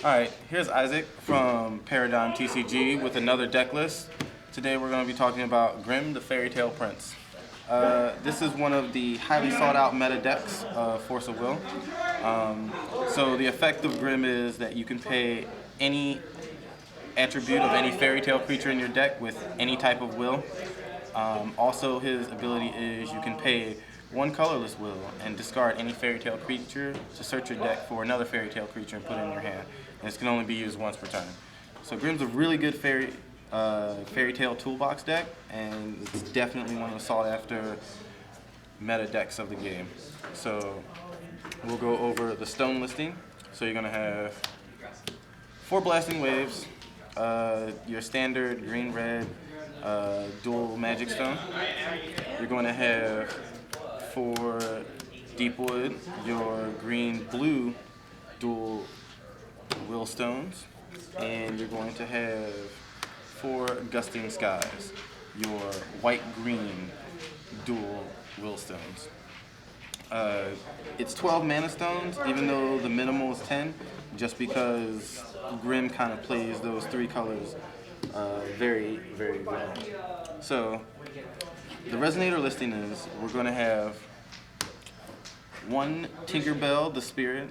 Alright, here's Isaac from ParadigmTcgs with another deck list. Today we're going to be talking about Grimm, the Fairy Tale Prince. This is one of the highly sought out meta decks of Force of Will. So the effect of Grimm is that you can pay any attribute of any fairy tale creature in your deck with any type of will. Also, his ability is you can pay one colorless will and discard any fairy tale creature to search your deck for another fairy tale creature and put it in your hand. And this can only be used once per turn. So Grimm's a really good fairy tale toolbox deck, and it's definitely one of the sought after meta decks of the game. So we'll go over the stone listing. So you're going to have 4 blasting waves, your standard green-red dual magic stone. You're going to have 4 deepwood, your green-blue dual will stones, and you're going to have 4 gusting skies, your white-green dual will stones. It's 12 mana stones, even though the minimal is 10, just because Grimm kind of plays those 3 colors very, very well. So the resonator listing is we're going to have 1 Tinkerbell, the Spirit.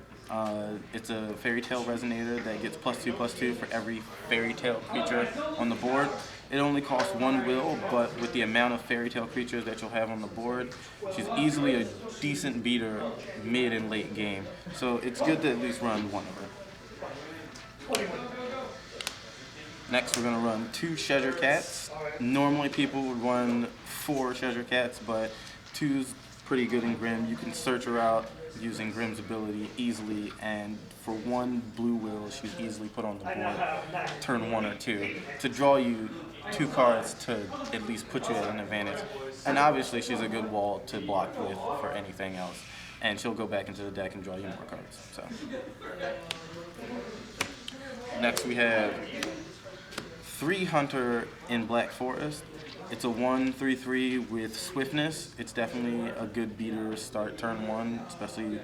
It's a fairy tale resonator that gets +2/+2 for every fairy tale creature on the board. It only costs 1 will, but with the amount of fairy tale creatures that you'll have on the board, she's easily a decent beater mid and late game. So it's good to at least run 1 of her. Next, we're going to run 2 Treasure Cats. Normally people would run 4 Treasure Cats, but 2's pretty good in Grimm. You can search her out using Grimm's ability easily, and for 1 blue will, she's easily put on the board turn 1 or 2 to draw you 2 cards to at least put you at an advantage. And obviously she's a good wall to block with for anything else, and she'll go back into the deck and draw you more cards. So next we have 3 Hunter in Black Forest. It's a 1/3/3 with swiftness. It's definitely a good beater start turn 1, especially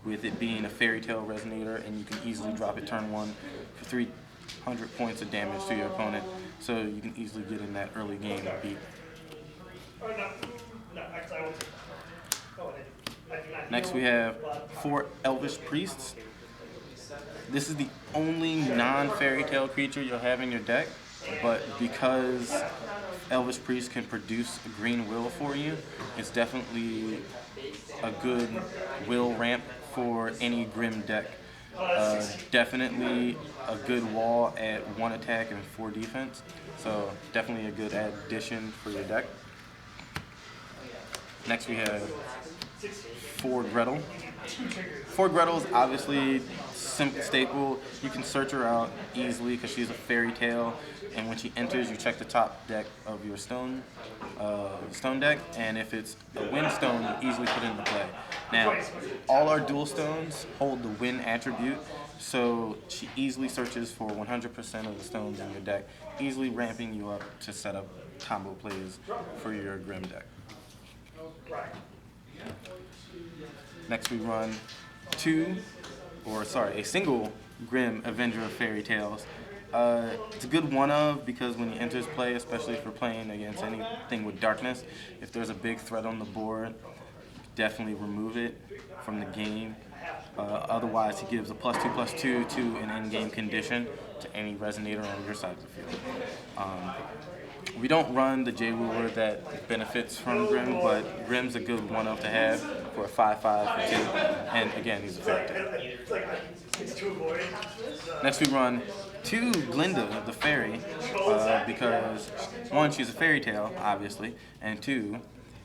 with it being a fairy tale resonator, and you can easily drop it turn 1 for 300 points of damage to your opponent. So you can easily get in that early game beat. Next we have 4 Elvish Priests. This is the only non-fairy tale creature you'll have in your deck, but because Elvish Priest can produce a green will for you, it's definitely a good will ramp for any Grimm deck. Definitely a good wall at 1 attack and 4 defense, so definitely a good addition for your deck. Next we have 4 Gretel. 4 Gretel is obviously simple staple. You can search her out easily because she's a fairy tale, and when she enters you check the top deck of your stone deck, and if it's a wind stone you easily put it into play. Now all our dual stones hold the wind attribute, so she easily searches for 100% of the stones in your deck, easily ramping you up to set up combo plays for your Grimm deck. Next we run a single Grimm Avenger of Fairy Tales. It's a good one-of because when he enters play, especially if we're playing against anything with darkness, if there's a big threat on the board, definitely remove it from the game. Otherwise, he gives a +2/+2 to an in-game condition to any resonator on your side of the field. We don't run the J-Wooer that benefits from Grimm, but Grimm's a good one-of to have for a 5/5 for 2, and again, he's a fairy tale. Next we run 2 Glinda, the fairy, because 1, she's a fairy tale, obviously, and 2,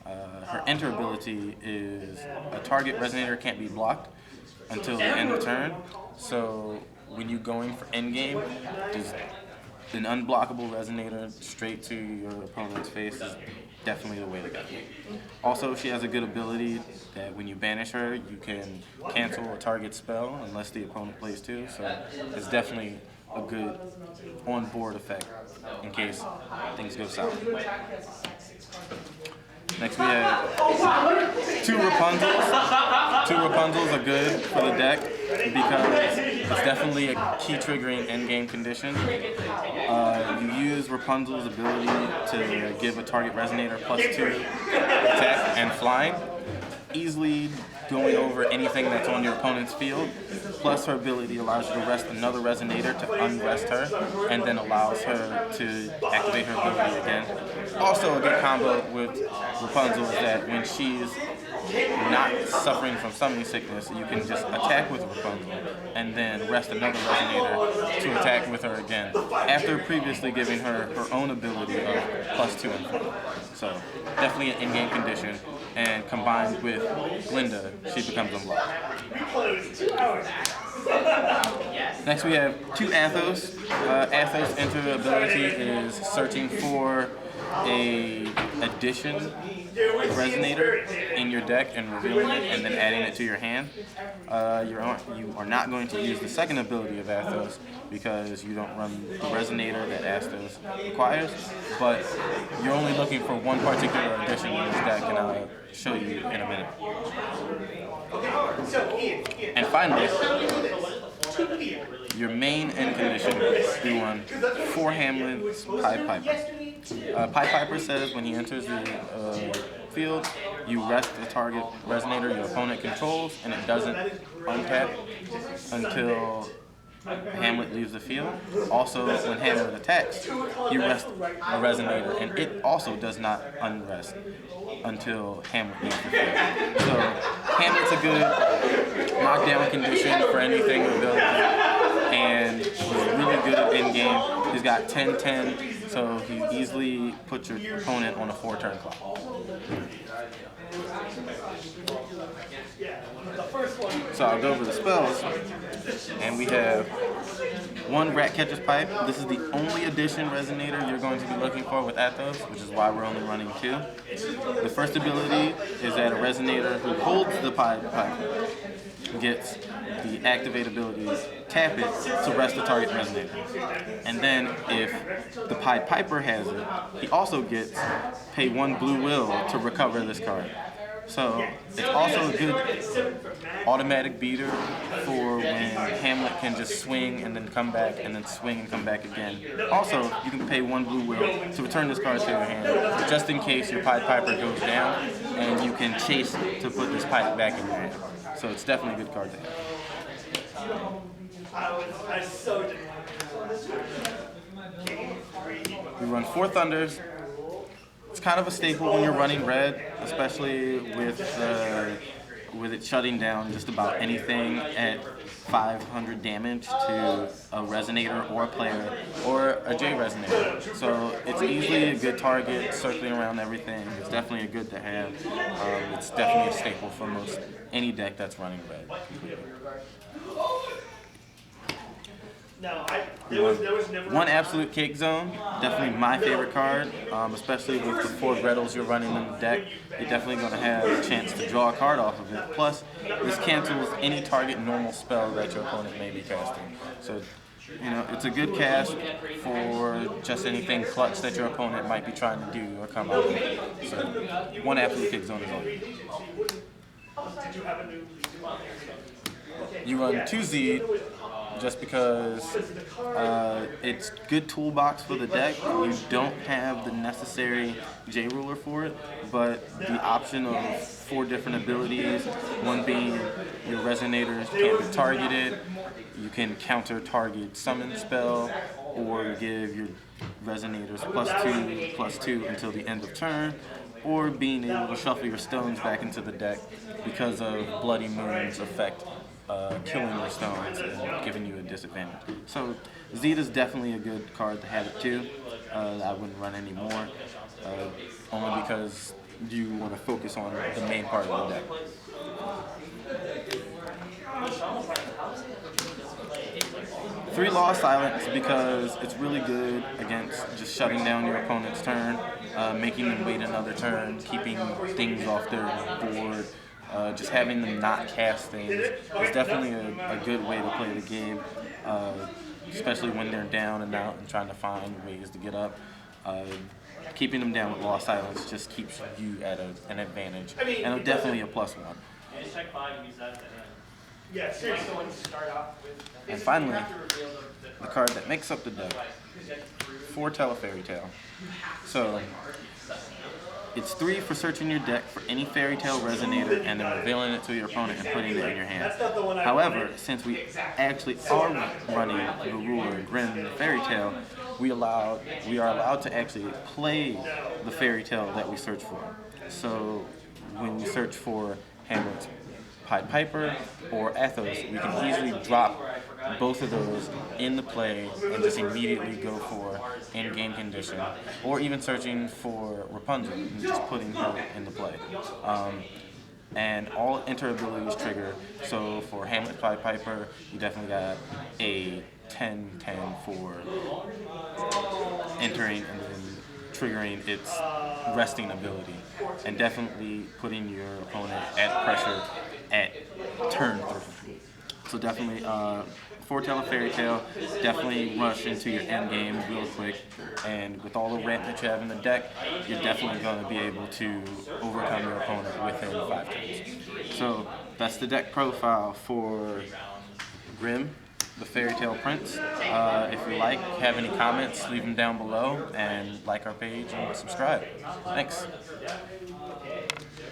her enter ability is a target resonator can't be blocked until the end of turn. So when you're going for endgame, just an unblockable resonator straight to your opponent's face is definitely the way to go. Also, she has a good ability that when you banish her, you can cancel a target spell unless the opponent plays 2, so it's definitely a good on-board effect in case things go south. Next we have 2 Rapunzels. 2 Rapunzels are good for the deck because it's definitely a key triggering endgame condition. You use Rapunzel's ability to give a target resonator +2 attack and flying, easily going over anything that's on your opponent's field. Plus her ability allows you to rest another resonator to unrest her, and then allows her to activate her ability again. Also a good combo with Rapunzel is that when she's not suffering from summoning sickness, you can just attack with Rapunzel and then rest another resonator to attack with her again, after previously giving her her own ability of +2 and 4. So definitely an in-game condition, and combined with Glinda, she becomes unblocked. Next we have 2 Athos. Athos' enter ability is searching for a addition resonator in your deck and revealing it and then adding it to your hand. You are not going to use the second ability of Athos because you don't run the resonator that Athos requires, but you're only looking for one particular addition in this deck, and I'll show you in a minute. And finally, your main end condition, you run 4 Hamlet's Pied Piper. Pied Piper says when he enters the field, you rest the target resonator your opponent controls, and it doesn't untap until Hamlet leaves the field. Also, when Hamlet attacks, you rest a resonator, and it also does not unrest until Hamlet leaves the field. So Hamlet's a good knockdown condition for anything with ability, and he's really good at in-game. He's got 10-10, so he easily puts your opponent on a 4-turn clock. So I'll go over the spells, and we have 1 Ratcatcher's Pipe. This is the only addition resonator you're going to be looking for with Athos, which is why we're only running 2. The first ability is that a resonator who holds the Pied Piper gets the activate ability tap it to rest the target resonator. And then if the Pied Piper has it, he also gets pay 1 blue will to recover this card. So it's also a good automatic beater for when Hamlet can just swing and then come back and then swing and come back again. Also, you can pay 1 blue will to return this card to your hand, just in case your Pied Piper goes down, and you can chase to put this pipe back in your hand. So it's definitely a good card to have. We run 4 Thunders. It's kind of a staple when you're running red, especially with it shutting down just about anything at 500 damage to a resonator or a player or a J resonator. So it's easily a good target, circling around everything. It's definitely a good to have. It's definitely a staple for most any deck that's running red. One Absolute Cake Zone, definitely my favorite card, especially with the 4 Grettles you're running in the deck. You're definitely going to have a chance to draw a card off of it. Plus, this cancels any target normal spell that your opponent may be casting. So, you know, it's a good cast for just anything clutch that your opponent might be trying to do or come out with. So, 1 Absolute Cake Zone is all. You run 2 Z, just because it's good toolbox for the deck. You don't have the necessary J ruler for it, but the option of 4 different abilities, one being your resonators can't be targeted, you can counter target summon spell, or give your resonators +2/+2 until the end of turn, or being able to shuffle your stones back into the deck because of Bloody Moon's effect. Killing your stones and giving you a disadvantage. So Zeta's definitely a good card to have it too. I wouldn't run any more, only because you want to focus on the main part of the deck. Three Law Silence, because it's really good against just shutting down your opponent's turn, making them wait another turn, keeping things off their board. Just having them not cast things is definitely a good way to play the game, especially when they're down and out and trying to find ways to get up. Keeping them down with Law Silence just keeps you at an advantage, and definitely a +1. You just check 5 and use that to hand. Yeah, seriously. And finally, the card that makes up the deck, Foretell a Fairy Tale. So, it's 3 for searching your deck for any fairy tale resonator and then revealing it to your opponent and putting it in your hand. However, since we actually are running the ruler Grimm the fairy tale, we are allowed to actually play the fairy tale that we search for. So when we search for Hamlet's Pied Piper or Athos, we can easily drop both of those in the play and just immediately go for in-game condition, or even searching for Rapunzel and just putting her in the play. And all enter abilities trigger. So for Hamlet's Pied Piper, you definitely got a 10/10 for entering and then triggering its resting ability, and definitely putting your opponent at pressure at turn 3. So definitely, Foretell a Fairy Tale, definitely rush into your end game real quick, and with all the ramp that you have in the deck, you're definitely going to be able to overcome your opponent within 5 turns. So that's the deck profile for Grimm, the Fairy Tale Prince. If you have any comments, leave them down below, and like our page and subscribe. Thanks.